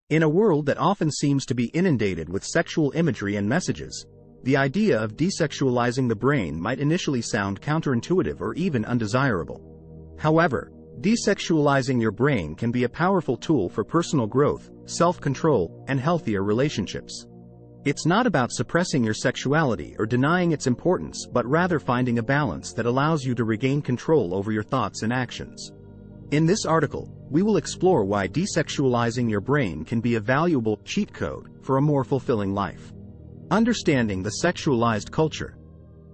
In a world that often seems to be inundated with sexual imagery and messages, the idea of desexualizing the brain might initially sound counterintuitive or even undesirable. However, desexualizing your brain can be a powerful tool for personal growth, self-control, and healthier relationships. It's not about suppressing your sexuality or denying its importance, but rather finding a balance that allows you to regain control over your thoughts and actions. In this article, we will explore why desexualizing your brain can be a valuable cheat code for a more fulfilling life. Understanding the sexualized culture.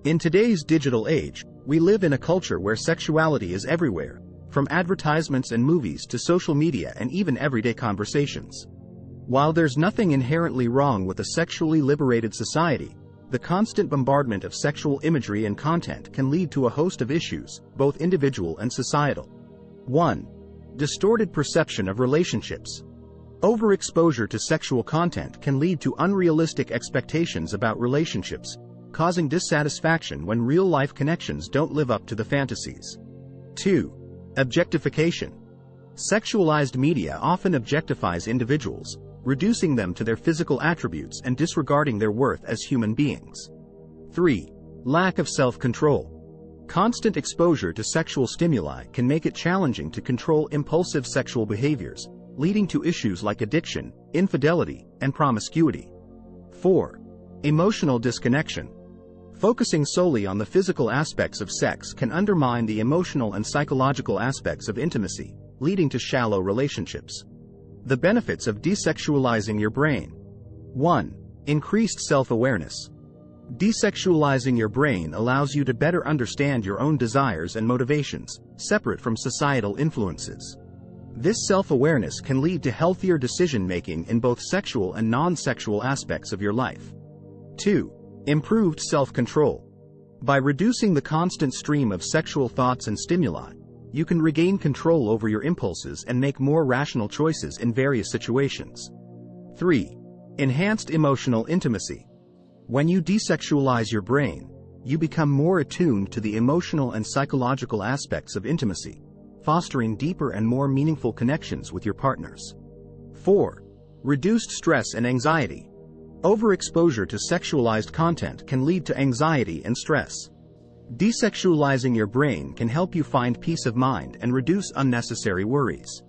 In today's digital age, we live in a culture where sexuality is everywhere, from advertisements and movies to social media and even everyday conversations. While there's nothing inherently wrong with a sexually liberated society, the constant bombardment of sexual imagery and content can lead to a host of issues, both individual and societal. 1. Distorted perception of relationships. Overexposure to sexual content can lead to unrealistic expectations about relationships, causing dissatisfaction when real-life connections don't live up to the fantasies. 2. Objectification. Sexualized media often objectifies individuals, reducing them to their physical attributes and disregarding their worth as human beings. 3. Lack of self-control. Constant exposure to sexual stimuli can make it challenging to control impulsive sexual behaviors, leading to issues like addiction, infidelity, and promiscuity. 4. Emotional disconnection. Focusing solely on the physical aspects of sex can undermine the emotional and psychological aspects of intimacy, leading to shallow relationships. The benefits of desexualizing your brain. 1. Increased self-awareness. Desexualizing your brain allows you to better understand your own desires and motivations, separate from societal influences. This self-awareness can lead to healthier decision-making in both sexual and non-sexual aspects of your life. 2. Improved self-control. By reducing the constant stream of sexual thoughts and stimuli, you can regain control over your impulses and make more rational choices in various situations. 3. Enhanced emotional intimacy. When you desexualize your brain, you become more attuned to the emotional and psychological aspects of intimacy, fostering deeper and more meaningful connections with your partners. 4. Reduced stress and anxiety. Overexposure to sexualized content can lead to anxiety and stress. Desexualizing your brain can help you find peace of mind and reduce unnecessary worries.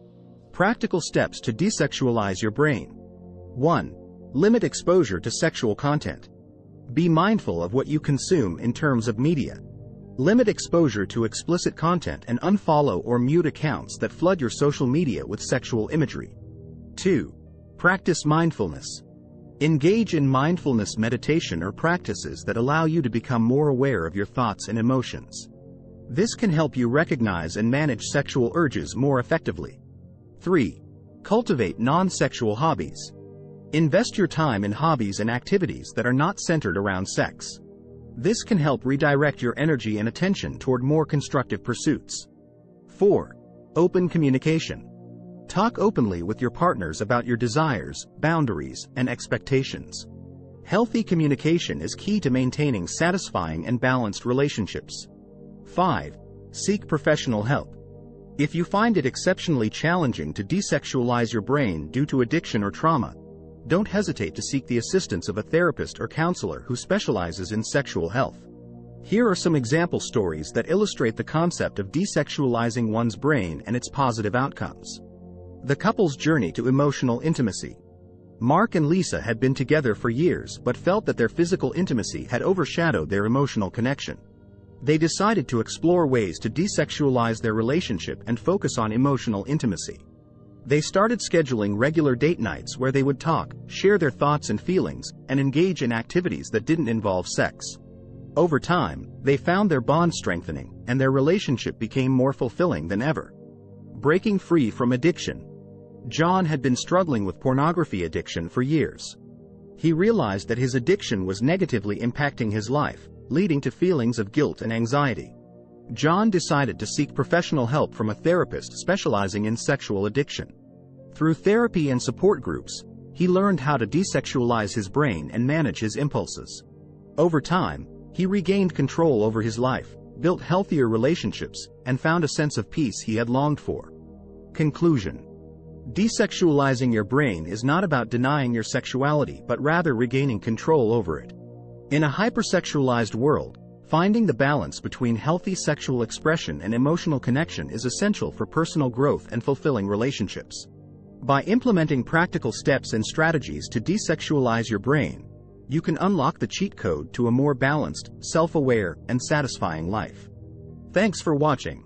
Practical steps to desexualize your brain. 1. Limit exposure to sexual content. Be mindful of what you consume in terms of media. Limit exposure to explicit content and unfollow or mute accounts that flood your social media with sexual imagery. 2. Practice mindfulness. Engage in mindfulness meditation or practices that allow you to become more aware of your thoughts and emotions. This can help you recognize and manage sexual urges more effectively. 3. Cultivate non-sexual hobbies. Invest your time in hobbies and activities that are not centered around sex. This can help redirect your energy and attention toward more constructive pursuits. 4. Open communication. Talk openly with your partners about your desires, boundaries, and expectations. Healthy communication is key to maintaining satisfying and balanced relationships. 5. Seek professional help. If you find it exceptionally challenging to desexualize your brain due to addiction or trauma, don't hesitate to seek the assistance of a therapist or counselor who specializes in sexual health. Here are some example stories that illustrate the concept of desexualizing one's brain and its positive outcomes. The couple's journey to emotional intimacy. Mark and Lisa had been together for years but felt that their physical intimacy had overshadowed their emotional connection. They decided to explore ways to desexualize their relationship and focus on emotional intimacy. They started scheduling regular date nights where they would talk, share their thoughts and feelings, and engage in activities that didn't involve sex. Over time, they found their bond strengthening, and their relationship became more fulfilling than ever. Breaking free from addiction. John had been struggling with pornography addiction for years. He realized that his addiction was negatively impacting his life, leading to feelings of guilt and anxiety. John decided to seek professional help from a therapist specializing in sexual addiction. Through therapy and support groups, he learned how to desexualize his brain and manage his impulses. Over time, he regained control over his life, built healthier relationships, and found a sense of peace he had longed for. Conclusion. Desexualizing your brain is not about denying your sexuality but rather regaining control over it. In a hypersexualized world, finding the balance between healthy sexual expression and emotional connection is essential for personal growth and fulfilling relationships. By implementing practical steps and strategies to desexualize your brain, you can unlock the cheat code to a more balanced, self-aware, and satisfying life. Thanks for watching.